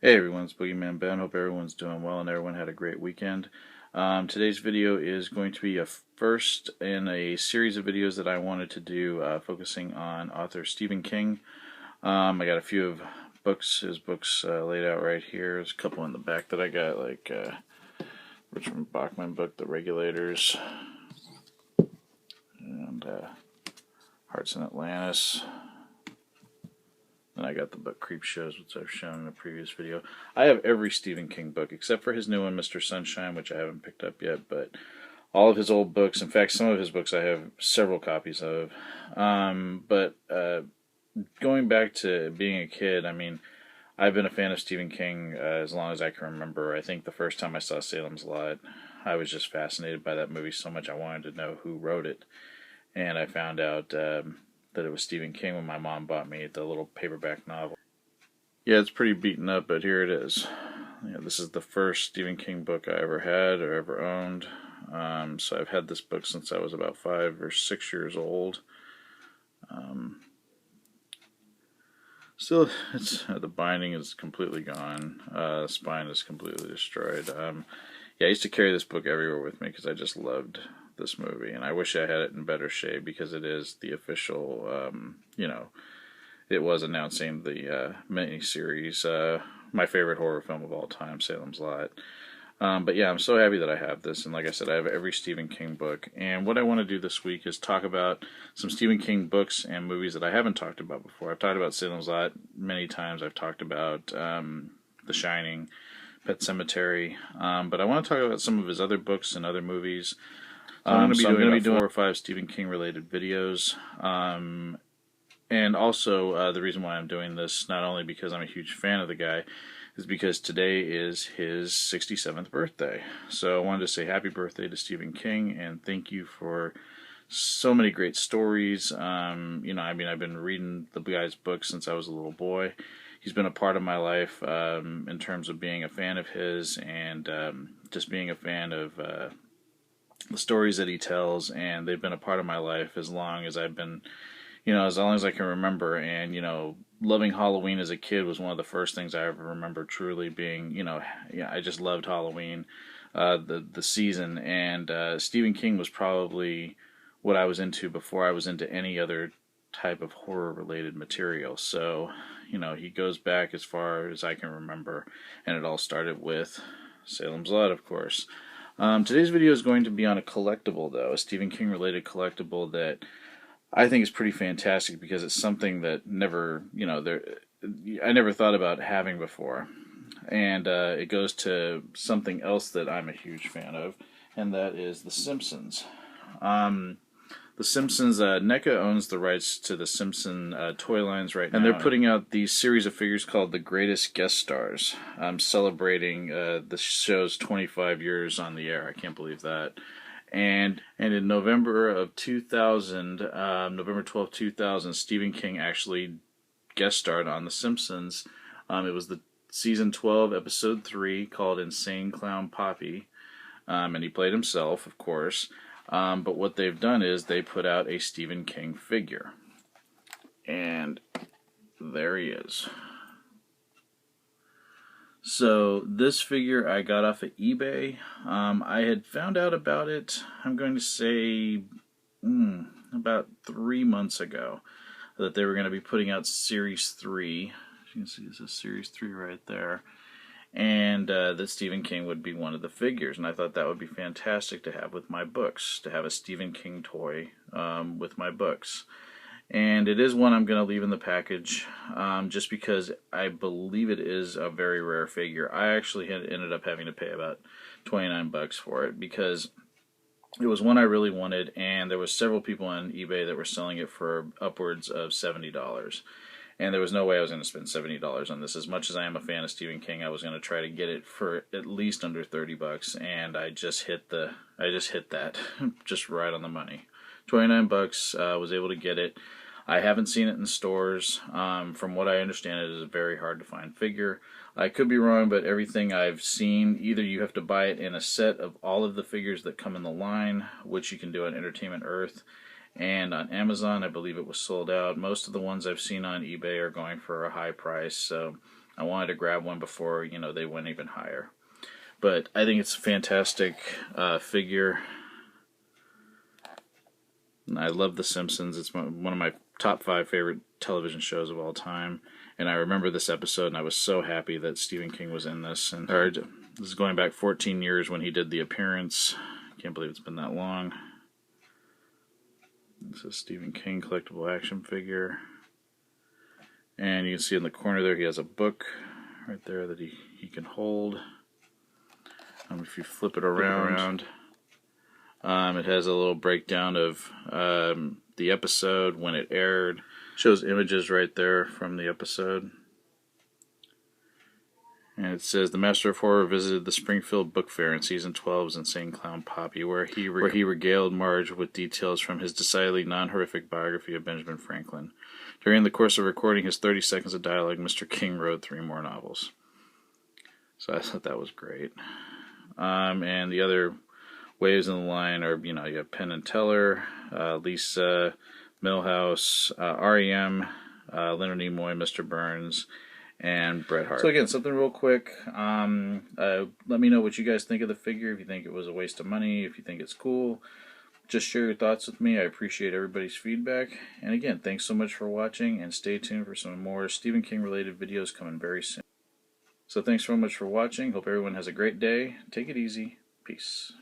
Hey everyone, it's Boogeyman Ben. Hope everyone's doing well and everyone had a great weekend. Today's video is going to be a first in a series of videos that I wanted to do focusing on author Stephen King. I got a few of his books laid out right here. There's a couple in the back that I got, like Richard Bachman book, The Regulators, and Hearts in Atlantis. And I got the book Creep Shows, which I've shown in a previous video. I have every Stephen King book, except for his new one, Mr. Sunshine, which I haven't picked up yet. But all of his old books, in fact, some of his books I have several copies of. Going back to being a kid, I mean, I've been a fan of Stephen King as long as I can remember. I think the first time I saw Salem's Lot, I was just fascinated by that movie so much I wanted to know who wrote it. And I found out that it was Stephen King when my mom bought me the little paperback novel. Yeah, it's pretty beaten up, but here it is. Yeah, this is the first Stephen King book I ever had or ever owned. So I've had this book since I was about 5 or 6 years old. Still, the binding is completely gone. The spine is completely destroyed. Yeah, I used to carry this book everywhere with me because I just loved this movie, and I wish I had it in better shape because it is the official, it was announcing the mini-series, my favorite horror film of all time, Salem's Lot. But yeah, I'm so happy that I have this, and like I said, I have every Stephen King book, and what I want to do this week is talk about some Stephen King books and movies that I haven't talked about before. I've talked about Salem's Lot many times. I've talked about The Shining, Pet Sematary, but I want to talk about some of his other books and other movies. I'm going to be doing 4 or 5 Stephen King related videos. And also, the reason why I'm doing this, not only because I'm a huge fan of the guy, is because today is his 67th birthday. So I wanted to say happy birthday to Stephen King, and thank you for so many great stories. I've been reading the guy's books since I was a little boy. He's been a part of my life in terms of being a fan of his and just being a fan of the stories that he tells, and they've been a part of my life as long as I've been, as long as I can remember. And, loving Halloween as a kid was one of the first things I ever remember truly being, I just loved Halloween, the season, and Stephen King was probably what I was into before I was into any other type of horror-related material. So, he goes back as far as I can remember, and it all started with Salem's Lot, of course. Today's video is going to be on a collectible, though, a Stephen King related collectible that I think is pretty fantastic because it's something that I never thought about having before. And it goes to something else that I'm a huge fan of, and that is The Simpsons. The Simpsons, NECA owns the rights to the Simpson toy lines right now, and they're putting out these series of figures called The Greatest Guest Stars, celebrating the show's 25 years on the air. I can't believe that. And in November of 2000, November 12, 2000, Stephen King actually guest starred on The Simpsons. It was the season 12, episode 3, called Insane Clown Poppy, and he played himself, of course. But what they've done is they put out a Stephen King figure. And there he is. So this figure I got off of eBay. I had found out about it, I'm going to say, about 3 months ago, that they were going to be putting out Series 3. As you can see, this is Series 3 right there. And that Stephen King would be one of the figures, and I thought that would be fantastic to have with my books, to have a Stephen King toy with my books. And it is one I'm going to leave in the package, just because I believe it is a very rare figure. I actually ended up having to pay about $29 for it, because it was one I really wanted, and there was several people on eBay that were selling it for upwards of $70. And there was no way I was going to spend $70 on this. As much as I am a fan of Stephen King, I was going to try to get it for at least under $30, and I just hit that just right on the money. $29, was able to get it. I haven't seen it in stores. From what I understand, it is a very hard to find figure. I could be wrong, but everything I've seen, either you have to buy it in a set of all of the figures that come in the line, which you can do on Entertainment Earth, and on Amazon, I believe it was sold out. Most of the ones I've seen on eBay are going for a high price, so I wanted to grab one before, you know, they went even higher. But I think it's a fantastic figure. And I love The Simpsons. It's one of my top 5 favorite television shows of all time. And I remember this episode, and I was so happy that Stephen King was in this. And this is going back 14 years when he did the appearance. Can't believe it's been that long. This is Stephen King collectible action figure. And you can see in the corner there he has a book right there that he can hold. If you flip it around, it has a little breakdown of the episode, when it aired. Shows images right there from the episode. And it says, the Master of Horror visited the Springfield Book Fair in Season 12's Insane Clown Poppy, where he regaled Marge with details from his decidedly non-horrific biography of Benjamin Franklin. During the course of recording his 30 seconds of dialogue, Mr. King wrote 3 more novels. So I thought that was great. And the other waves in the line are, you know, you have Penn and Teller, Lisa, Milhouse, REM, Leonard Nimoy, Mr. Burns, and Bret Hart. So again, something real quick. Let me know what you guys think of the figure, if you think it was a waste of money, if you think it's cool. Just share your thoughts with me. I appreciate everybody's feedback. And again, thanks so much for watching, and stay tuned for some more Stephen King related videos coming very soon. So thanks so much for watching. Hope everyone has a great day. Take it easy. Peace.